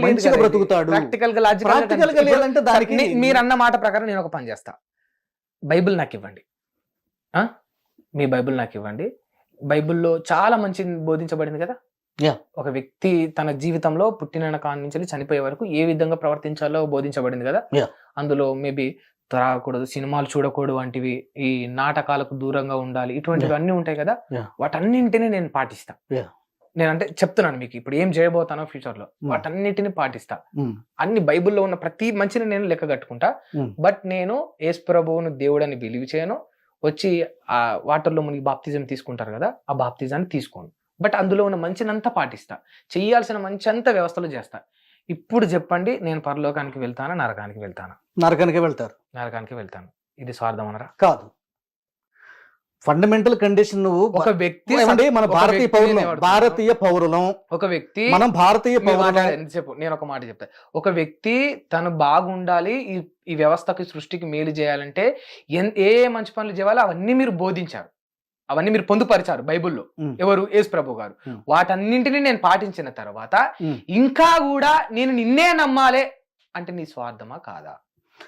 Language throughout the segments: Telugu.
మంచిగా బ్రతుకుతాడు. ప్రాక్టికల్ గా లాజికల్ ప్రాక్టికల్ గా లేదంటే దానికి మీరు అన్న మాట ప్రకారం నేను ఒక పని చేస్తా. బైబిల్ నాకు ఇవ్వండి, మీ బైబిల్ నాకు ఇవ్వండి. బైబిల్లో చాలా మంచి బోధించబడింది కదా. ఒక వ్యక్తి తన జీవితంలో పుట్టిన కాని నుంచి చనిపోయే వరకు ఏ విధంగా ప్రవర్తించాలో బోధించబడింది కదా. అందులో మేబీ త్రాగకూడదు, సినిమాలు చూడకూడదు వంటివి, ఈ నాటకాలకు దూరంగా ఉండాలి, ఇటువంటివి అన్ని ఉంటాయి కదా. వాటన్నింటినీ నేను పాటిస్తా. నేనంటే చెప్తున్నాను మీకు, ఇప్పుడు ఏం చేయబోతానో ఫ్యూచర్ లో వాటన్నిటిని పాటిస్తా. అన్ని బైబిల్లో ఉన్న ప్రతి మంచిని నేను లెక్క కట్టుకుంటా. బట్ నేను యేసు ప్రభువును దేవుడని బిలీవ్ చేయను. వచ్చి ఆ వాటర్లో మునిగి బాప్తిజం తీసుకుంటారు కదా, ఆ బాప్తిజాన్ని తీసుకోను. బట్ అందులో ఉన్న మంచినంతా పాటిస్తా, చెయ్యాల్సిన మంచి అంతా వ్యవస్థలు చేస్తా. ఇప్పుడు చెప్పండి, నేను పరలోకానికి వెళ్తానా, నరకానికి వెళ్తానా? నరకానికి వెళ్తారు. నరకానికి వెళ్తాను. ఇది స్వార్థం అనరా? కాదు. ఫండమెంటల్ కండిషన్ నువ్వు ఒక వ్యక్తి, మన భారతీయ పౌరులం, ఒక వ్యక్తి, మనం భారతీయ పౌరులం. చెప్పు, నేను ఒక మాట చెప్తా. ఒక వ్యక్తి తను బాగుండాలి, ఈ వ్యవస్థకి సృష్టికి మేలు చేయాలంటే ఏ మంచి పనులు చేయాలో అవన్నీ మీరు బోధించారు, అవన్నీ మీరు పొందుపరిచారు బైబిల్లో. ఎవరు? యేసు ప్రభు గారు. వాటన్నింటినీ నేను పాటించిన తర్వాత ఇంకా కూడా నేను నిన్నే నమ్మాలే అంటే నీ స్వార్థమా కాదా?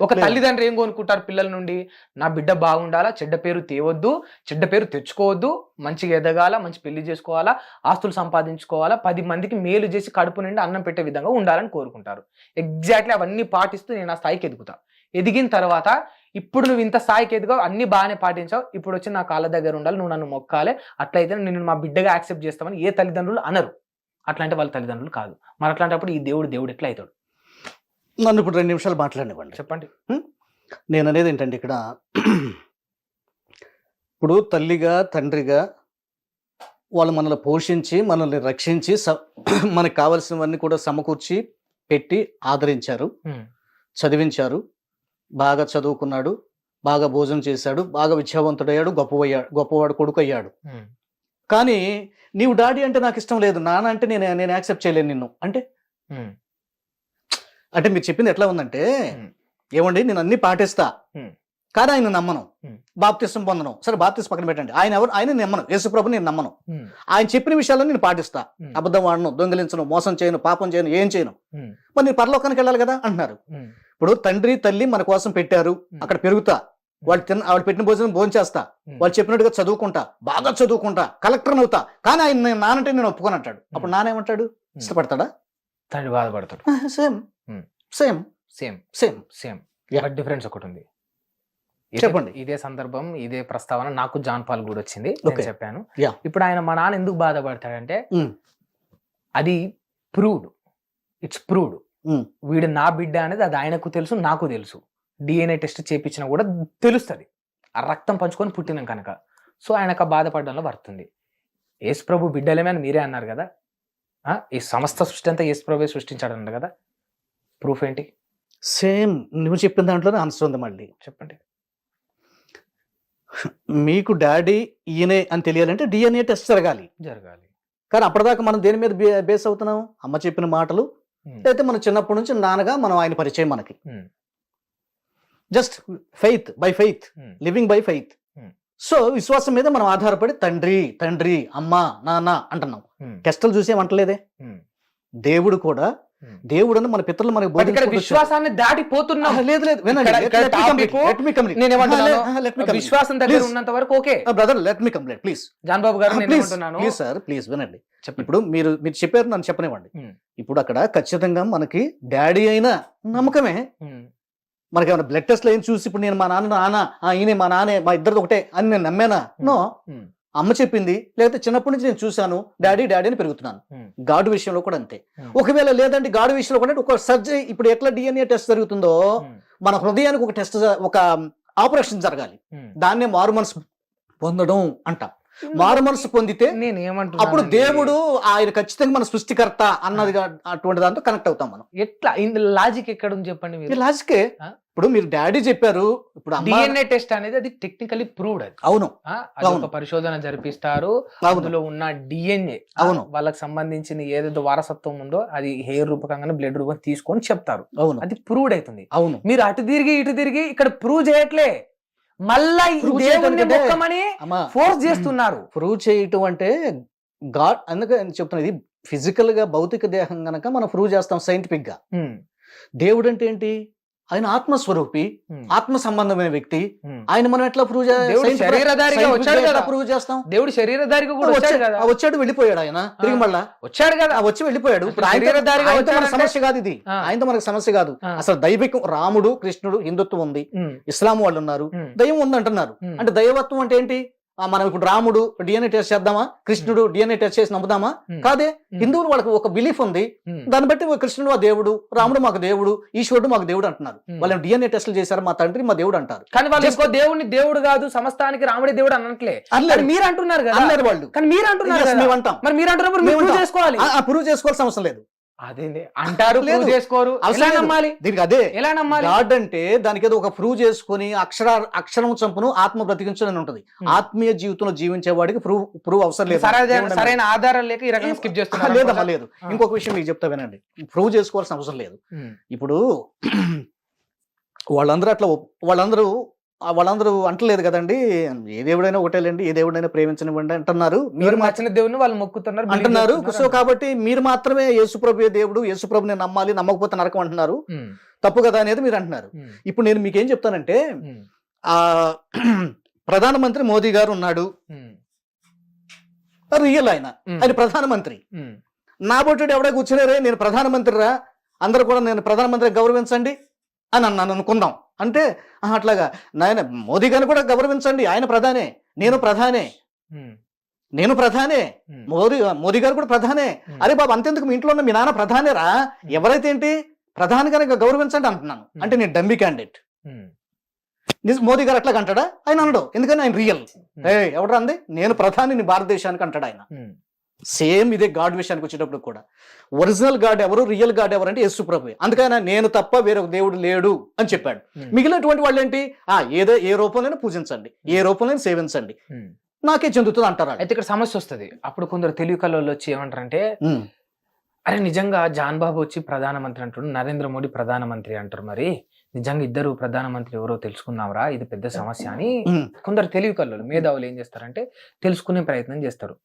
ఒక తల్లిదండ్రులు ఏం కొనుక్కుంటారు పిల్లల నుండి? నా బిడ్డ బాగుండాలా, చెడ్డ పేరు తేవద్దు, చెడ్డ పేరు తెచ్చుకోవద్దు, మంచిగా ఎదగాల, మంచి పెళ్లి చేసుకోవాలా, ఆస్తులు సంపాదించుకోవాలా, 10 మందికి మేలు చేసి కడుపు నిండి అన్నం పెట్టే విధంగా ఉండాలని కోరుకుంటారు. ఎగ్జాక్ట్లీ అవన్నీ పాటిస్తూ నేను ఆ స్థాయికి ఎదుగుతా. ఎదిగిన తర్వాత ఇప్పుడు నువ్వు ఇంత స్థాయికి ఎదుగావు, అన్ని బాగానే పాటించావు, ఇప్పుడు వచ్చి నా కాళ్ళ దగ్గర ఉండాలి, నువ్వు నన్ను మొక్కాలే, అట్లయితే నేను మా బిడ్డగా యాక్సెప్ట్ చేస్తామని ఏ తల్లిదండ్రులు అనరు. అట్లాంటి వాళ్ళ తల్లిదండ్రులు కాదు. మరి అట్లాంటప్పుడు ఈ దేవుడు ఎట్లా అవుతాడు? నన్ను ఇప్పుడు 2 నిమిషాలు మాట్లాడివ్వండి. చెప్పండి. నేను అనేది ఏంటంటే, ఇక్కడ ఇప్పుడు తల్లిగా తండ్రిగా వాళ్ళు మనల్ని పోషించి మనల్ని రక్షించి మనకు కావలసినవన్నీ కూడా సమకూర్చి పెట్టి ఆదరించారు, చదివించారు, బాగా చదువుకున్నాడు, బాగా భోజనం చేశాడు, బాగా విద్యావంతుడయ్యాడు, గొప్పవాడు కొడుకు అయ్యాడు. కానీ నీవు డాడీ అంటే నాకు ఇష్టం లేదు, నాన్న అంటే నేను యాక్సెప్ట్ చేయలేను నిన్ను అంటే మీరు చెప్పింది ఎట్లా ఉందంటే, ఏమండి నేను అన్ని పాటిస్తా కానీ ఆయన నమ్మను, బాప్తిస్మం పొందను. సరే బాప్తిస్మం పక్కన పెట్టండి, ఆయన నమ్మను, యేసుప్రభు నేను నమ్మను. ఆయన చెప్పిన విషయాల్లో నేను పాటిస్తా, అబద్ధం వాడను, దొంగిలించను, మోసం చేయను, పాపం చేయను, ఏం చేయను. మరి నేను పరలోకానికి వెళ్ళాలి కదా అంటున్నారు. ఇప్పుడు తండ్రి తల్లి మన కోసం పెట్టారు, అక్కడ పెరుగుతా, వాళ్ళు పెట్టిన భోజనం చేస్తా, వాళ్ళు చెప్పినట్టుగా చదువుకుంటా, బాగా చదువుకుంటా, కలెక్టర్ అవుతా, కానీ ఆయన నానంటే నేను ఒప్పుకొని అంటాడు. అప్పుడు నానేమంటాడు? ఇష్టపడతాడా? తండ్రి బాధపడతాడు. Same same same same same but difference ఒకటి ఉంది. చెప్పండి. ఇదే సందర్భం, ఇదే ప్రస్తావన నాకు జాన్ పాల్ కూడా వచ్చింది, నేను చెప్పాను. ఇప్పుడు ఆయన మా నాన్న ఎందుకు బాధపడతాడంటే, అది ప్రూవ్డ్, ఇట్స్ ప్రూవ్డ్. వీడు నా బిడ్డ అనేది అది ఆయనకు తెలుసు, నాకు తెలుసు. DNA టెస్ట్ చేయించినా కూడా తెలుస్తుంది, ఆ రక్తం పంచుకొని పుట్టినాం కనుక. సో ఆయనకు బాధపడడంలో పడుతుంది. యేసు ప్రభు బిడ్డలేమే అని మీరే అన్నారు కదా. ఈ సమస్త సృష్టి అంతా యేసు ప్రభువే సృష్టించాడన్నారు కదా. ప్రూఫ్ ఏంటి? సేమ్ నువ్వు చెప్పిన దాంట్లోనే ఆన్సర్ ఉంది. మళ్ళీ చెప్పండి. మీకు డాడీ ఈయనే అని తెలియాలంటే DNA టెస్ట్ జరగాలి. కానీ అప్పటిదాకా మనం దేని మీద బేస్ అవుతున్నాం? అమ్మ చెప్పిన మాటలు, అయితే మనం చిన్నప్పటి నుంచి నాన్నగా మనం ఆయన పరిచయం మనకి. Just faith by faith, living by faith. So విశ్వాసం మీద మనం ఆధారపడి తండ్రి అమ్మ నాన్న అంటున్నాం. టెస్టులు చూసేమంటలేదే. దేవుడు కూడా దేవుడు మన పితరులు మనకి విశ్వాసాన్ని దాటిపోతున్నాం. లేదు విశ్వాసం దగ్గర ఉన్నంత వరకు okay brother, let me complete please. John Babu garu please sir, please వినండి. ఇప్పుడు మీరు చెప్పారు, నన్ను చెప్పనివ్వండి. ఇప్పుడు అక్కడ ఖచ్చితంగా మనకి డాడీ అయినా నమ్మకమే. మనకి ఏమైనా బ్లడ్ టెస్ట్ లో ఏం చూసి ఇప్పుడు నేను మా నాన్న ఈయన మా నాన్నే మా ఇద్దరు ఒకటే అని నేను నమ్మానా? నో. అమ్మ చెప్పింది, లేకపోతే చిన్నప్పటి నుంచి నేను చూశాను, డాడీ అని పెరుగుతున్నాను. గాడు విషయంలో కూడా అంతే. ఒకవేళ లేదంటే గాడు విషయంలో కూడా ఒక సర్జరీ, ఇప్పుడు ఎట్లా DNA టెస్ట్ జరుగుతుందో మన హృదయానికి ఒక టెస్ట్, ఒక ఆపరేషన్ జరగాలి. దాన్నే మారు మనసు పొందడం అంట. మారు మనసు పొందితే అప్పుడు దేవుడు ఆయన ఖచ్చితంగా మన సృష్టికర్త అన్నది అటువంటి దాంతో కనెక్ట్ అవుతాం మనం. ఎట్లా లాజిక్ ఎక్కడ ఉంది చెప్పండి? లాజికే. ఇప్పుడు మీరు డాడీ చెప్పారు, ఇప్పుడు DNA టెస్ట్ అనేది అది టెక్నికలీ ప్రూవ్డ్. అది అవును, ఒక పరిశోధన జరిపిస్తారు, అందులో ఉన్న DNA వాళ్ళకి సంబంధించిన ఏదైతే వారసత్వం ఉందో అది హెయిర్ రూపకంగా బ్లడ్ రూపం తీసుకొని చెప్తారు. అవును, అది ప్రూవ్డ్ అవుతుంది. అవును, మీరు అటు తిరిగి ఇక్కడ ప్రూవ్ చేయట్లే, మళ్ళా ఫోర్స్ చేస్తున్నారు. ప్రూవ్ చేయటం అంటే గాడ్, అందుకే చెప్తున్నది ఫిజికల్ గా భౌతిక దేహం గనక మనం ప్రూవ్ చేస్తాం సైంటిఫిక్ గా. దేవుడు అంటే ఏంటి? ఆయన ఆత్మస్వరూపి, ఆత్మ సంబంధమైన వ్యక్తి. ఆయన మనం ఎట్లా ప్రూవ్ శరీరధారిగా వచ్చాడు కదా, ప్రూవ్ చేస్తాం? దేవుడు శరీరధారిగా కూడా వచ్చాడు కదా. వచ్చాడు, వెళ్ళిపోయాడు ఆయన తిరిగి మళ్ళా వచ్చాడు కదా, వచ్చి వెళ్ళిపోయాడు. ఇప్పుడు సమస్య కాదు ఇది, ఆయనతో మనకు సమస్య కాదు. అసలు దైవికం రాముడు కృష్ణుడు హిందుత్వం ఉంది, ఇస్లాం వాళ్ళు ఉన్నారు, దైవం ఉంది అంటున్నారు. అంటే దైవత్వం అంటే ఏంటి? మనం ఇప్పుడు రాముడు డిఎన్ఏ టెస్ట్ చేద్దామా, కృష్ణుడు డిఎన్ఏ టెస్ట్ చేసి నమ్ముదామా? కాదే. హిందువులు వాళ్ళకి ఒక బిలీఫ్ ఉంది, దాన్ని బట్టి కృష్ణుడు మా దేవుడు, రాముడు మాకు దేవుడు, ఈశ్వరుడు మాకు దేవుడు అంటున్నారు. వాళ్ళు డిఎన్ఏ టెస్టులు చేశారు, మా తండ్రి మా దేవుడు అంటారు. కానీ వాళ్ళు ఇంకో దేవుడిని దేవుడు కాదు, సమస్తానికి రాముడి దేవుడు అనట్లే మీరు అంటున్నారు కదా. అన్నారు వాళ్ళు, కానీ మీరు అంటున్నారు మేము అంటాం. మరి మీరు అంటున్నప్పుడు ప్రూవ్ చేసుకోవాలి. ప్రూవ్ చేసుకోవాల్సిన అవసరం లేదు. అదే అంటారు, ప్రూవ్ చేసుకోరు. ఎలా నమ్మాలి దీనికి? అదే ఎలా నమ్మాలి? గాడ్ అంటే దానికి ఏదో ఒక ప్రూవ్ చేసుకుని అక్షరం చంపును ఆత్మ బ్రతికించని ఉంటది. ఆత్మీయ జీవితంలో జీవించే వాడికి ప్రూవ్ అవసరం లేదు. సరైన ఆధారం లేక ఈ రకంగా స్కిప్ చేస్తున్నారు. లేదమ్మా, లేదు. ఇంకొక విషయం మీకు చెప్తా వినండి, ప్రూవ్ చేసుకోవాల్సిన అవసరం లేదు. ఇప్పుడు వాళ్ళందరూ అంటలేదు కదండి, ఏ దేవుడైనా ఒకటేలేండి, ఏ దేవుడైనా ప్రేమించనివ్వండి అంటున్నారు. మీరు నచ్చిన దేవుని వాళ్ళు మొక్కుతున్నారు అంటున్నారు. సో కాబట్టి మీరు మాత్రమే యేసుప్రభు దేవుడు, యేసుప్రభుని నమ్మాలి, నమ్మకపోతే నరకం అంటున్నారు. తప్పు కదా అనేది మీరు అంటున్నారు. ఇప్పుడు నేను మీకేం చెప్తానంటే, ఆ ప్రధానమంత్రి మోదీ గారు ఉన్నాడు, రియల్ ఆయన ప్రధానమంత్రి. నా బొట్టుడు ఎవడే కూర్చున్నారే, నేను ప్రధానమంత్రి రా, అందరూ కూడా నేను ప్రధానమంత్రి గౌరవించండి అని అన్నాను అనుకుందాం. అంటే అట్లాగా నాయన మోదీ గారిని కూడా గౌరవించండి, ఆయన ప్రధానే, నేను ప్రధానే, మోదీ గారు కూడా ప్రధానే. అరే బాబు అంతెందుకు, మీ ఇంట్లో ఉన్న మీ నాన్న ప్రధానేరా, ఎవరైతే ఏంటి ప్రధాని కనుక గౌరవించండి అంటున్నాను. అంటే నేను డమ్మీ క్యాండిడేట్. మోదీ గారు అట్లా అంటాడా? ఆయన అనడు, ఎందుకని ఆయన రియల్. ఎవడు అంది, నేను ప్రధాని భారతదేశానికి అంటాడు ఆయన. సేమ్ ఇదే గాడ్ విషయానికి వచ్చేటప్పుడు కూడా ఒరిజినల్ గాడ్ ఎవరు, రియల్ గాడ్ ఎవరు అంటే యేసు ప్రభువే. అందుకని నేను తప్ప వేరొక దేవుడు లేడు అని చెప్పాడు. మిగిలినటువంటి వాళ్ళు ఏంటి, ఏ రూపంలో పూజించండి, ఏ రూపంలో సేవించండి, నాకే చెందుతుంది అంటారు. అయితే ఇక్కడ సమస్య వస్తుంది. అప్పుడు కొందరు తెలివి కళ్ళల్లో వచ్చి ఏమంటారంటే, అరే నిజంగా జాన్ బాబు వచ్చి ప్రధానమంత్రి అంటాడు, నరేంద్ర మోడీ ప్రధానమంత్రి అంటారు, మరి నిజంగా ఇద్దరు ప్రధానమంత్రి ఎవరో తెలుసుకుందాంరా, ఇది పెద్ద సమస్య అని కొందరు తెలివి కళ్ళు మేధావులు ఏం చేస్తారంటే తెలుసుకునే ప్రయత్నం చేస్తారు.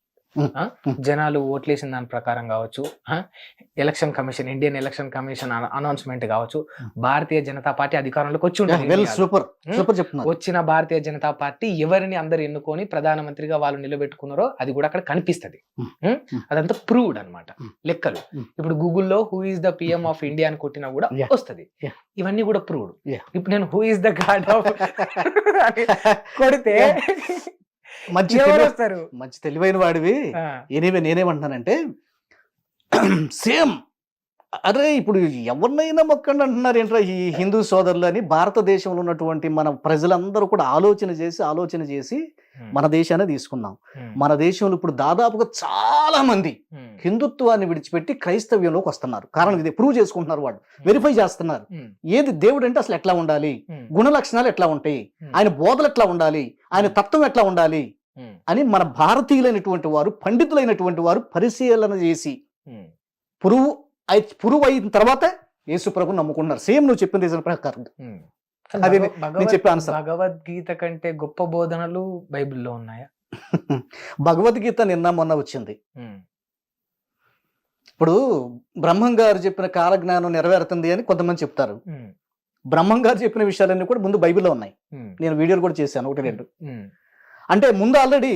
జనాలు ఓట్లేసిన దాని ప్రకారం కావచ్చు, election commission, Indian election commission announcement కావచ్చు, భారతీయ జనతా పార్టీ అధికారంలోకి వచ్చి ఉంటుంది. వచ్చిన భారతీయ జనతా పార్టీ ఎవరిని అందరు ఎన్నుకొని ప్రధానమంత్రిగా వాళ్ళు నిలబెట్టుకున్నారో అది కూడా అక్కడ కనిపిస్తుంది. అదంతా ప్రూవ్డ్ అన్నమాట లెక్కలు. ఇప్పుడు గూగుల్లో who is the PM of India అని కొట్టినా కూడా వస్తుంది. ఇవన్నీ కూడా ప్రూవ్డ్. ఇప్పుడు నేను who is the God of కొడితే మంచి తెలివైన వాడివి. ఎనీవే నేనేమంటున్నానంటే, సేమ్ అరే ఇప్పుడు ఎవరినైనా మొక్కండి అంటున్నారు ఏంట్రా ఈ హిందూ సోదరులు అని. భారతదేశంలో ఉన్నటువంటి మన ప్రజలందరూ కూడా ఆలోచన చేసి మన దేశాన్ని తీసుకున్నాం. మన దేశంలో ఇప్పుడు దాదాపుగా చాలా మంది హిందుత్వాన్ని విడిచిపెట్టి క్రైస్తవ్యంలోకి వస్తున్నారు. కారణం ఇదే, ప్రూవ్ చేసుకుంటున్నారు, వాళ్ళు వెరిఫై చేస్తున్నారు. ఏది దేవుడు అంటే అసలు ఎట్లా ఉండాలి, గుణ లక్షణాలు ఎట్లా ఉంటాయి, ఆయన బోధలు ఎట్లా ఉండాలి, ఆయన తత్వం ఎట్లా ఉండాలి అని మన భారతీయులైనటువంటి వారు, పండితులైనటువంటి వారు పరిశీలన చేసి పురువు అయిన తర్వాత యేసు ప్రభు నమ్ముకున్నారు. సేమ్ నువ్వు చెప్పిన రీజన్ ప్రకారం. అది నేను చెప్పే ఆన్సర్. భగవద్గీత కంటే గొప్ప బోధనలు బైబిల్లో ఉన్నాయా? భగవద్గీత నిన్న మొన్న వచ్చింది. ఇప్పుడు బ్రహ్మం గారు చెప్పిన కాలజ్ఞానం నెరవేరుతుంది అని కొంతమంది చెప్తారు. బ్రహ్మం గారు చెప్పిన విషయాలన్నీ కూడా ముందు బైబిల్లో ఉన్నాయి. నేను వీడియోలు కూడా చేశాను, 1-2. అంటే ముందు ఆల్రెడీ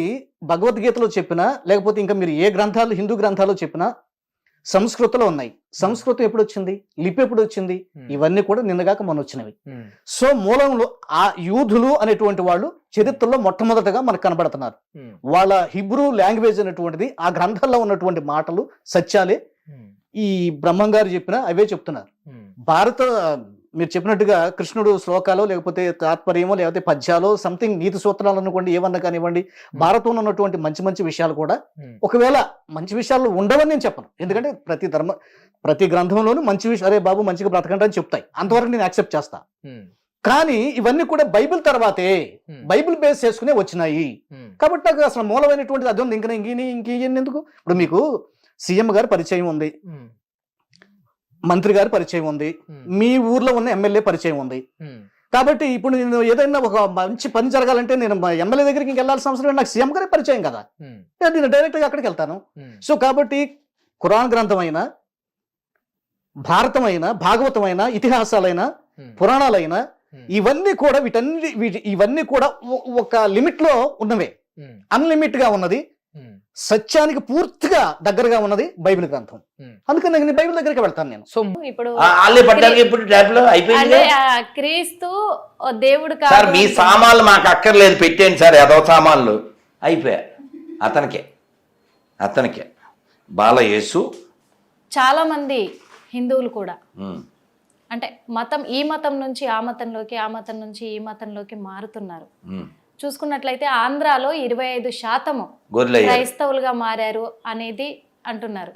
భగవద్గీతలో చెప్పినా, లేకపోతే ఇంకా మీరు ఏ గ్రంథాలు, హిందూ గ్రంథాలు చెప్పినా సంస్కృతంలో ఉన్నాయి. సంస్కృతం ఎప్పుడు వచ్చింది, లిపి ఎప్పుడు వచ్చింది, ఇవన్నీ కూడా నిన్నగాక మొన్న వచ్చినవి. సో మూలంలో ఆ యూదులు అనేటువంటి వాళ్ళు చరిత్రలో మొట్టమొదటగా మనకు కనబడుతున్నారు. వాళ్ళ హిబ్రూ లాంగ్వేజ్ అనేటువంటిది, ఆ గ్రంథాల్లో ఉన్నటువంటి మాటలు సత్యాలే ఈ బ్రహ్మం గారు చెప్పిన అవే చెప్తున్నారు. మీరు చెప్పినట్టుగా కృష్ణుడు శ్లోకాలు, లేకపోతే తాత్పర్యమో, లేకపోతే పద్యాలు, సంథింగ్ నీతి సూత్రాలు అనుకోండి, ఏమన్నా కానివ్వండి, భారతంలో ఉన్నటువంటి మంచి మంచి విషయాలు కూడా, ఒకవేళ మంచి విషయాలు ఉండవని నేను చెప్పను. ఎందుకంటే ప్రతి గ్రంథంలోనూ మంచి విషయం, అరే బాబు మంచిగా బ్రతకండి అని చెప్తాయి, అంతవరకు నేను యాక్సెప్ట్ చేస్తా. కానీ ఇవన్నీ కూడా బైబిల్ తర్వాతే, బైబిల్ బేస్ చేసుకునే వచ్చినాయి. కాబట్టి నాకు అసలు మూలమైనటువంటిది అది ఉంది. ఇంకెందుకు? ఇప్పుడు మీకు సీఎం గారి పరిచయం ఉంది, మంత్రి గారి పరిచయం ఉంది, మీ ఊర్లో ఉన్న ఎమ్మెల్యే పరిచయం ఉంది. కాబట్టి ఇప్పుడు నేను ఏదైనా ఒక మంచి పని జరగాలంటే నేను ఎమ్మెల్యే దగ్గరికి వెళ్ళాల్సిన అవసరం, నాకు సీఎం గారి పరిచయం కదా, నేను డైరెక్ట్ గా అక్కడికి వెళ్తాను. సో కాబట్టి ఖురాన్ గ్రంథమైన, భారతమైన, భాగవతమైన, ఇతిహాసాలైన, పురాణాలైన ఇవన్నీ కూడా ఇవన్నీ కూడా ఒక లిమిట్ లో ఉన్నవే. అన్లిమిట్ గా ఉన్నది, సత్యానికి పూర్తిగా దగ్గరగా ఉన్నది బైబిల్ గ్రంథం. అందుకని నేను బైబిల్ దగ్గరికి వెళ్తాను నేను. సో ఇప్పుడు వాళ్ళే పడ్డానికి ఇప్పుడు ట్యాప్ లో అయిపోయింది. అంటే క్రీస్తు దేవుడు సార్ కాదు. మీ సామాన్లు మాకు అక్కర్లేదు, పెట్టేయండి సార్ ఏదో సామాన్లు అయిపోయా. అతనికే బాలయేసు. చాలా మంది హిందువులు కూడా అంటే మతం, ఈ మతం నుంచి ఆ మతంలోకి, ఆ మతం నుంచి ఈ మతంలోకి మారుతున్నారు. చూసుకున్నట్లయితే ఆంధ్రాలో 25% క్రైస్తవులుగా మారారు అనేది అంటున్నారు.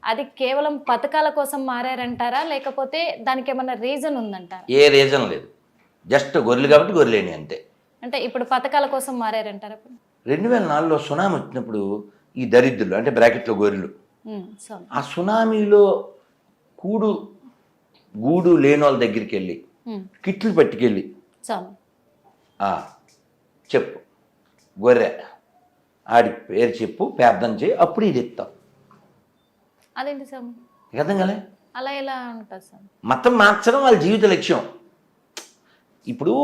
అది కేవలం పథకాల కోసం మారారంటారా, లేకపోతే దానికి ఏమన్నా రీజన్ ఉందంటారా? ఏ రీజన్ లేదు, జస్ట్ గొర్రెలు కాబట్టి గొర్రెలేని అంతే. అంటే ఇప్పుడు పథకాల కోసం మారారంటారా? 2004లో సునామీ వచ్చినప్పుడు ఈ దరిద్రులు అంటే బ్రాకెట్లో గొర్రెలు ఆ సునామీలో గూడు లేని వాళ్ళ దగ్గరికి వెళ్ళి కిట్లు పట్టుకెళ్ళి చెప్పు గొర్రె ఆడి పేరు చెప్పు, ప్రార్థన చేయి, అప్పుడు ఇది ఇస్తాం. అదేంటి సార్ అర్థం కాలే? అలా ఎలా ఉంటుంది సార్? మతం మార్చడం వాళ్ళ జీవిత లక్ష్యం. ఇప్పుడు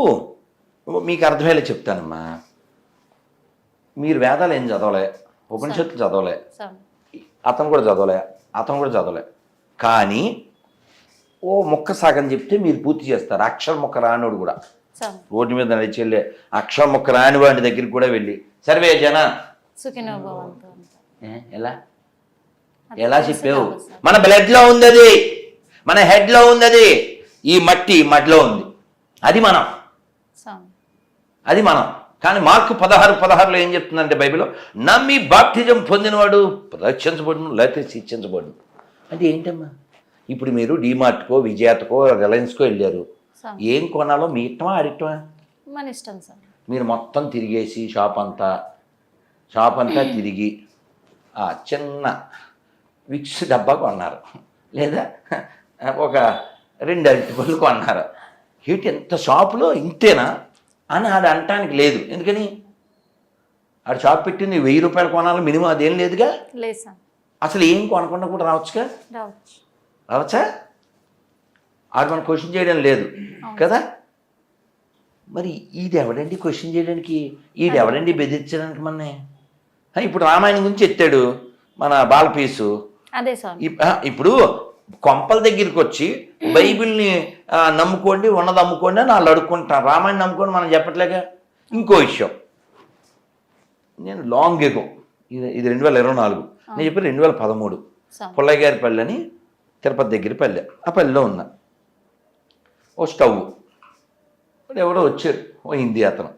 మీకు అర్థమయ్యేలా చెప్తానమ్మా. మీరు వేదాలు ఏం చదవలే, ఉపనిషత్తులు చదవలే, అతను కూడా చదవలే, కానీ ఓ మొక్క సాగని చెప్తే మీరు పూర్తి చేస్తారు. అక్షర మొక్క రానోడు కూడా రోడ్డు మీద నడిచెళ్ళే అక్షర మొక్క రాని వాడి దగ్గరికి కూడా వెళ్ళి సర్వే జన ఎలా చెప్పావు? మన బ్లడ్ లో ఉంది అది, మన హెడ్ లో ఉంది అది, ఈ మట్టిలో ఉంది, అది మనం. కానీ మార్కు 16:16లో ఏం చెప్తుందంటే బైబిల్లో, నమ్మి బాప్టిజం పొందినవాడు రక్షించబడును, లేకపోతే శిక్షించబడును. అంటే ఏంటమ్మా? ఇప్పుడు మీరు డిమార్ట్కో, విజయాతకో, రిలయన్స్కో వెళ్ళారు, ఏం కొనాలో మీ ఇష్టమా ఆడిష్టమా? మన ఇష్టం సార్. మీరు మొత్తం తిరిగేసి షాప్ అంతా తిరిగి ఆ చిన్న విక్స్ డబ్బా కొన్నారు, లేదా ఒక 2 అరటిపళ్ళు కొన్నారు. ఏంటి ఎంత షాపులో ఇంతేనా అని ఆడు అనటానికి లేదు. ఎందుకని ఆడు షాప్ పెట్టింది 1000 రూపాయలు కొనాలి మినిమం, అదేం లేదుగా. అసలు ఏం కొనకుండా కూడా రావచ్చుగా, రావచ్చా? ఆడు మనం క్వశ్చన్ చేయడం లేదు కదా. మరి ఇది ఎవడండి క్వశ్చన్ చేయడానికి, ఈడు ఎవడండి బెదిరించడానికి మనని? ఇప్పుడు రామాయణం గురించి ఎత్తాడు మన బాలపీసు. ఇప్పుడు కొంపల దగ్గరికి వచ్చి బైబిల్ని నమ్ముకోండి, ఉన్నది అమ్ముకోండి అని వాళ్ళు అడుక్కుంటారు. రామాయణం నమ్ముకోండి మనం చెప్పట్లేక. ఇంకో విషయం, నేను లాంగ్ ఎగో, ఇది 2024, నేను చెప్పి 2013 పుల్లయ్య గారి పల్లె అని తిరుపతి దగ్గర పల్లె, ఆ పల్లెలో ఉన్నా. ఓ స్టవ్ ఎవడో వచ్చారు, ఓ హిందీ అతను,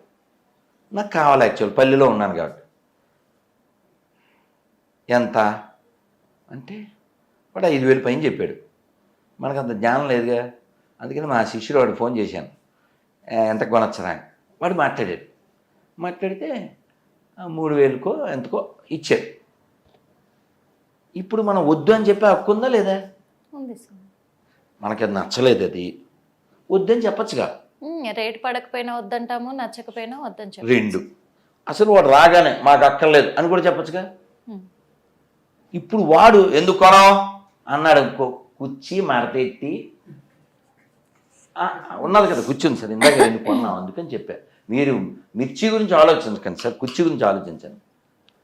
నాకు కావాలి యాక్చువల్, పల్లెలో ఉన్నాను కాబట్టి. ఎంత అంటే వాడు 5000 పైన చెప్పాడు. మనకు అంత జ్ఞానం లేదుగా, అందుకని మా శిష్యుడు వాడికి ఫోన్ చేశాను, ఎంత కొనొచ్చరా అని. వాడు మాట్లాడితే 3000కో ఎంతకో ఇచ్చాడు. ఇప్పుడు మనం వద్దు అని చెప్పే హక్కు ఉందా లేదా? మనకి అది నచ్చలేదు, అది వద్దని చెప్పచ్చుగా. రేటు పడకపోయినా వద్దంటాము, నచ్చకపోయినా వద్దని చెప్పు. 2 అసలు వాడు రాగానే మాకు అక్కర్లేదు అని కూడా చెప్పచ్చుగా. ఇప్పుడు వాడు ఎందుకు కొనం అన్నాడు అనుకో, కుర్చీ మరతెత్తి ఉన్నది కదా, కూర్చుంది సార్, ఇందాక ఎందుకు కొన్నాం అందుకని చెప్పా. మీరు మిర్చి గురించి ఆలోచించకండి సార్, కుర్చీ గురించి ఆలోచించండి.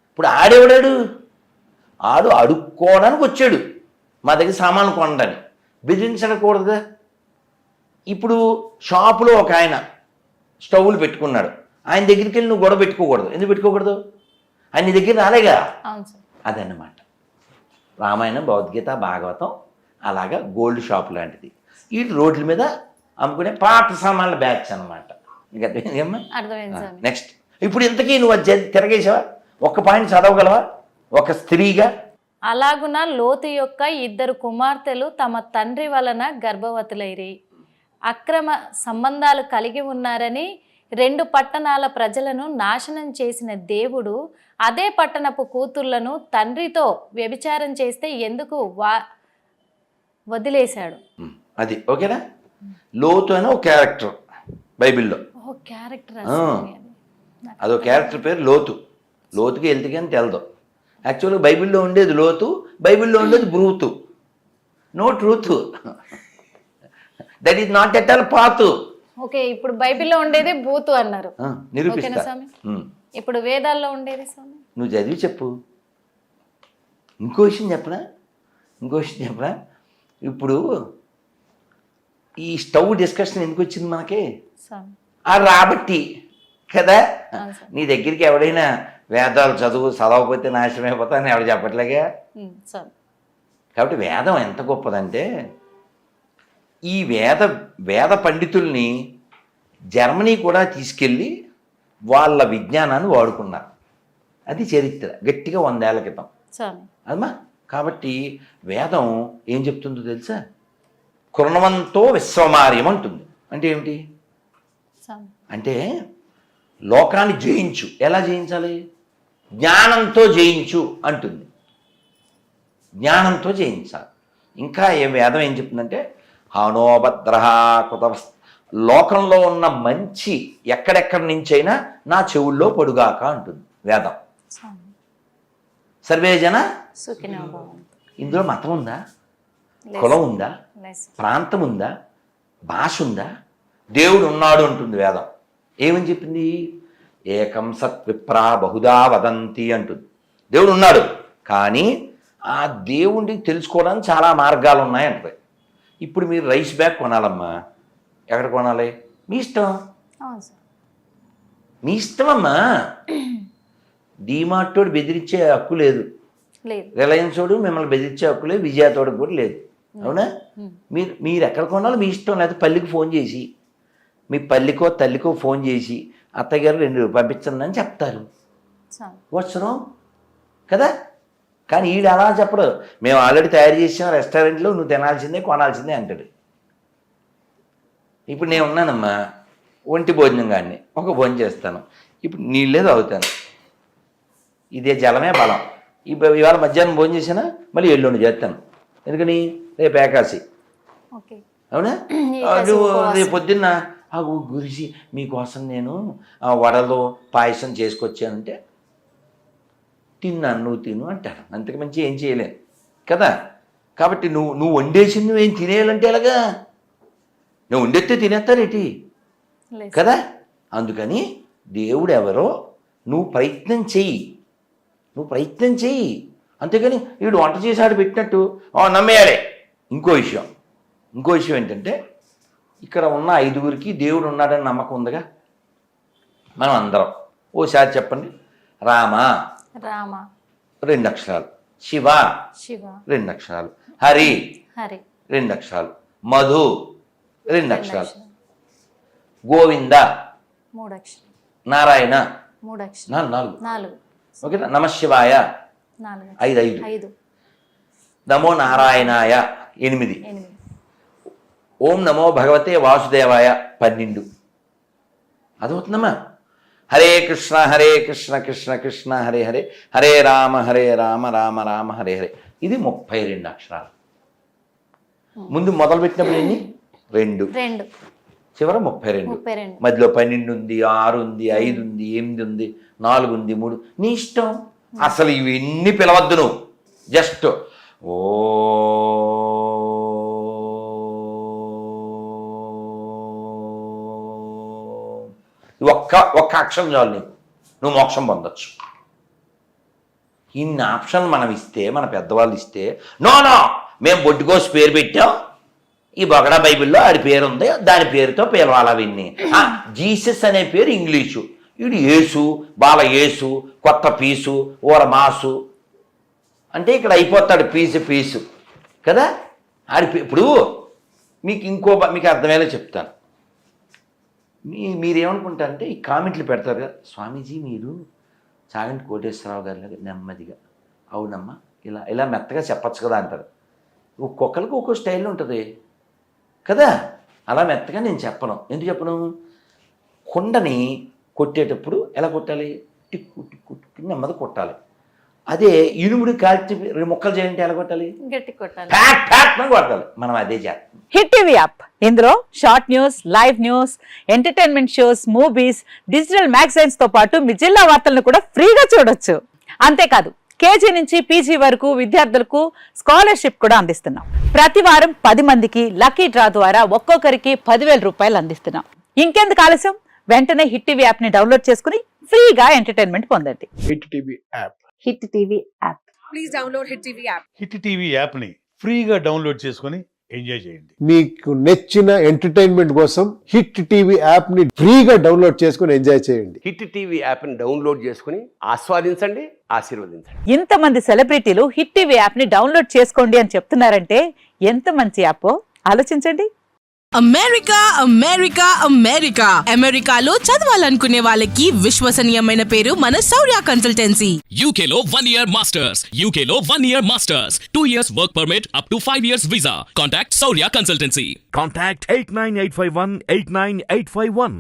ఇప్పుడు ఆడేవాడాడు, ఆడు అడుక్కోవడానికి వచ్చాడు మా దగ్గర సామాన్లు కొనడానికి, బెదిరించకూడదుగా. ఇప్పుడు షాపులో ఒక ఆయన స్టవ్లు పెట్టుకున్నాడు, ఆయన దగ్గరికి వెళ్ళి నువ్వు గొడవ పెట్టుకోకూడదు. ఎందుకు పెట్టుకోకూడదు? ఆయన నీ దగ్గర రాలేగా. అదన్నమాట రామాయణం, భగవద్గీత, భాగవతం అలాగా గోల్డ్ షాప్ లాంటిది. ఈ రోడ్ల మీద అమ్ముకునే పాత సామాన్ల బ్యాగ్స్ అనమాట. నీకు అర్థమైంది? నెక్స్ట్, ఇప్పుడు ఇంతకీ నువ్వు తిరగేసావా? ఒక్క పాయింట్ చదవగలవా ఒక స్త్రీగా? అలాగున లోతు యొక్క 2 కుమార్తెలు తమ తండ్రి వలన గర్భవతులైరి, అక్రమ సంబంధాలు కలిగి ఉన్నారని 2 పట్టణాల ప్రజలను నాశనం చేసిన దేవుడు అదే పట్టణపు కూతుర్లను తండ్రితో వ్యభిచారం చేస్తే ఎందుకు వదిలేశాడు? అది ఓకేనా? లోతు అని ఒక క్యారెక్టర్ బైబిల్లో, అదో క్యారెక్టర్ పేరు లోతు. లోతుకి వెళ్తే కానీ తెలదు. యాక్చువల్గా బైబిల్లో ఉండేది లోతు, బైబిల్లో ఉండేది బ్రూతు. No truth, that is not at all పాతు. ఓకే, ఇప్పుడు బైబిల్లో ఉండేది బూతు అన్నారు. ఓకేనా నిరూపిస్తా. స్వామి? ఇప్పుడు వేదాల్లో ఉండేది స్వామి? నువ్వు చదివి చెప్పు. ఇంకో విషయం చెప్పనా, ఇప్పుడు ఈ స్టవ్ డిస్కషన్ ఎందుకు వచ్చింది మనకి? స్వామి రాబట్టి కదా. అవును స్వామి. నీ దగ్గరికి ఎవడైనా వేదాలు చదవకపోతే నాశనం అయిపోతా అని ఎవడు చెప్పట్లేగా. స్వామి కాబట్టి వేదం ఎంత గొప్పదంటే, ఈ వేద పండితుల్ని జర్మనీ కూడా తీసుకెళ్ళి వాళ్ళ విజ్ఞానాన్ని వాడుకున్నారు. అది చరిత్ర, గట్టిగా 100 ఏళ్ల క్రితం స్వామి. అమ్మా. కాబట్టి వేదం ఏం చెప్తుందో తెలుసా? కృణవంతో విశ్వమార్యం అంటుంది. అంటే ఏమిటి స్వామి అంటే లోకాన్ని జయించు. ఎలా జయించాలి? జ్ఞానంతో జయించు అంటుంది. జ్ఞానంతో జయించాలి. ఇంకా వేదం ఏం చెప్తుందంటే హానోభద్ర కృత లోకంలో ఉన్న మంచి ఎక్కడెక్కడి నుంచైనా నా చెవుల్లో పడుగాక అంటుంది వేదం. స్వామి సర్వే జన సుఖినో భవంతు. ఇందులో మతం ఉందా? లేదు. కులం ఉందా? లేదు. ప్రాంతం ఉందా? భాష ఉందా? దేవుడు ఉన్నాడు అంటుంది వేదం. ఏమని చెప్పింది? ఏకం సత్ విప్రా బహుదా వదంతి అంటుంది. దేవుడు ఉన్నాడు, కానీ ఆ దేవుడిని తెలుసుకోవడానికి చాలా మార్గాలు ఉన్నాయంటది. ఇప్పుడు మీరు రైస్ బ్యాగ్ కొనాలమ్మా, ఎక్కడ కొనాలి? మీ ఇష్టం, అవును సార్. మీ ఇష్టమమ్మా. డీమార్టోడు బెదిరించే హక్కు లేదు, లేదు. రిలయన్స్ తోడు మిమ్మల్ని బెదిరించే హక్కు లేదు, విజయతోడు కూడా లేదు. అవునా? మీరు ఎక్కడ కొనాలో మీ ఇష్టం. లేకపోతే పల్లికి ఫోన్ చేసి, మీ పల్లికో తల్లికో ఫోన్ చేసి అత్తగారు 2 పంపించండి అని చెప్తారు. స్వామి వాట్స్ రాంగ్ కదా? కానీ ఈడు అలా చెప్పడు. మేము ఆల్రెడీ తయారు చేసాం రెస్టారెంట్లో, నువ్వు తినాల్సిందే కొనాల్సిందే అంటాడు. ఇప్పుడు నేను ఉన్నానమ్మా, ఒంటి భోజనం కానీ ఒక భోజనం చేస్తాను, ఇప్పుడు నీళ్ళే తాగుతాను. ఇదే జలమే బలం. ఇవాళ మధ్యాహ్నం భోజనం చేసినా మళ్ళీ ఎల్లుండి చేస్తాను. ఎందుకని? రేపు ఏకాశి. ఓకే. అవునా? రేపు పొద్దున్న గురిసి మీకోసం నేను వడలు పాయసం చేసుకొచ్చానంటే తిన్నాను, నువ్వు తిను అంటాను. అంతకు మంచి ఏం చేయలేను కదా. కాబట్టి నువ్వు వండేసింది నువ్వేం తినేయాలంటే ఎలాగా? నువ్వు వండెత్తే తినేస్తారేటి లేదు. కదా. అందుకని దేవుడు ఎవరో నువ్వు ప్రయత్నం చెయ్యి, అంతేగాని వీడు వంట చేసాడు పెట్టినట్టు నమ్మేయాలి. ఇంకో విషయం ఏంటంటే, ఇక్కడ ఉన్న 5గురికి దేవుడు ఉన్నాడని నమ్మకం ఉందిగా. మనం అందరం ఓసారి చెప్పండి. రామ 2 అక్షరాలు, శివ 2 అక్షరాలు, హరి 2 అక్షరాలు, మధు 2 అక్షరాలు, గోవింద 3 అక్షరాలు, నారాయణ 3 అక్షరాలు, 4 ఓకేనా? నమశివాయ 5 నమో నారాయణాయ 8 ఓం నమో భగవతే వాసుదేవాయ 12. అదవుతుందమ్మా. హరే కృష్ణ కృష్ణ కృష్ణ హరే హరే, హరే రామ రామ రామ హరే హరే. ఇది 32 అక్షరాలు. ముందు మొదలు పెట్టినప్పుడు ఎన్ని? 2, చివర 32. మధ్యలో 12 ఉంది, 6 ఉంది, 5 ఉంది, 8 ఉంది, 4 ఉంది, 3. నీ ఇష్టం. అసలు ఇవన్నీ పిలవద్దు నువ్వు. జస్ట్ ఓ ఒక్క అక్షరం చాలు నీకు, నువ్వు మోక్షం పొందొచ్చు. ఇన్ని ఆప్షన్లు మనం ఇస్తే, మన పెద్దవాళ్ళు ఇస్తే, నో మేము బొడ్డుకోసి పేరు పెట్టాం, ఈ బొగడా బైబిల్లో ఆడి పేరు ఉంది, దాని పేరుతో పిలవాలి. అవన్నీ జీసస్ అనే పేరు ఇంగ్లీషు, వీడు యేసు, బాల యేసు, కొత్త పీసు, ఊర మాసు అంటే ఇక్కడ అయిపోతాడు పీసు కదా. ఇప్పుడు మీకు అర్థమయ్యేలా చెప్తాను. మీరేమనుకుంటారంటే ఈ కామెంట్లు పెడతారు కదా, స్వామీజీ మీరు చాగంటి కోటేశ్వరరావు గారి నెమ్మదిగా, అవునమ్మా ఇలా మెత్తగా చెప్పచ్చు కదా అంటారు. ఒక్కొక్కరికి ఒక్కో స్టైల్ ఉంటుంది కదా. అలా మెత్తగా నేను చెప్పను. ఎందుకు చెప్పను? కుండని కొట్టేటప్పుడు ఎలా కొట్టాలి? టిక్కు టిక్కు టిక్కు నెమ్మది కొట్టాలి. అదే ఇనుముడి కాల్చి ముక్కలు చేయంటే ఎలా కొట్టాలి? గట్టి కొట్టాలి, కొట్టాలి. మనం అదే చేస్తాం. హిట్ టీవీ యాప్, ఇందులో short news, live news, entertainment shows, movies, digital magazines తో పాటు మీ జిల్లా వార్తలను కూడా ఫ్రీగా చూడొచ్చు. అంతేకాదు కేజీ నుంచి పీజీ వరకు విద్యార్థులకు స్కాలర్షిప్ కూడా అందిస్తున్నాం. ప్రతి వారం 10 మందికి లక్కీ డ్రా ద్వారా ఒక్కొక్కరికి 10,000 రూపాయలు అందిస్తున్నాం. ఇంకెందుకు ఆలస్యం, వెంటనే హిట్ టీవీ యాప్ ని డౌన్లోడ్ చేసుకుని ఫ్రీగా ఎంటర్టైన్మెంట్ పొందండి. Hit TV app. Hit TV app. Please download Hit TV app. Hit TV యాప్ని ఫ్రీగా డౌన్లోడ్ చేసుకొని ఎంజాయ్ చేయండి. మీకు నచ్చిన ఎంటర్టైన్మెంట్ కోసం హిట్ టీవీ యాప్ ని ఫ్రీగా డౌన్లోడ్ చేసుకుని ఎంజాయ్ చేయండి. హిట్ టీవీ యాప్ని డౌన్లోడ్ చేసుకుని ఆస్వాదించండి, ఆశీర్వదించండి. ఇంతమంది సెలబ్రిటీలు హిట్ టీవీ యాప్ ని డౌన్లోడ్ చేసుకోండి అని చెప్తున్నారంటే ఎంత మంచి యాప్ ఆలోచించండి. అమెరికా అమెరికా అమెరికా అమెరికాలో చదవాలనుకునే వాళ్ళకి విశ్వసనీయమైన పేరు మన శౌర్య consultancy. UK Law 1 Year Masters. UK Law 1 Year Masters. 2 years work permit up to 5 years visa. Contact Saurya Consultancy. Contact 89851 89851.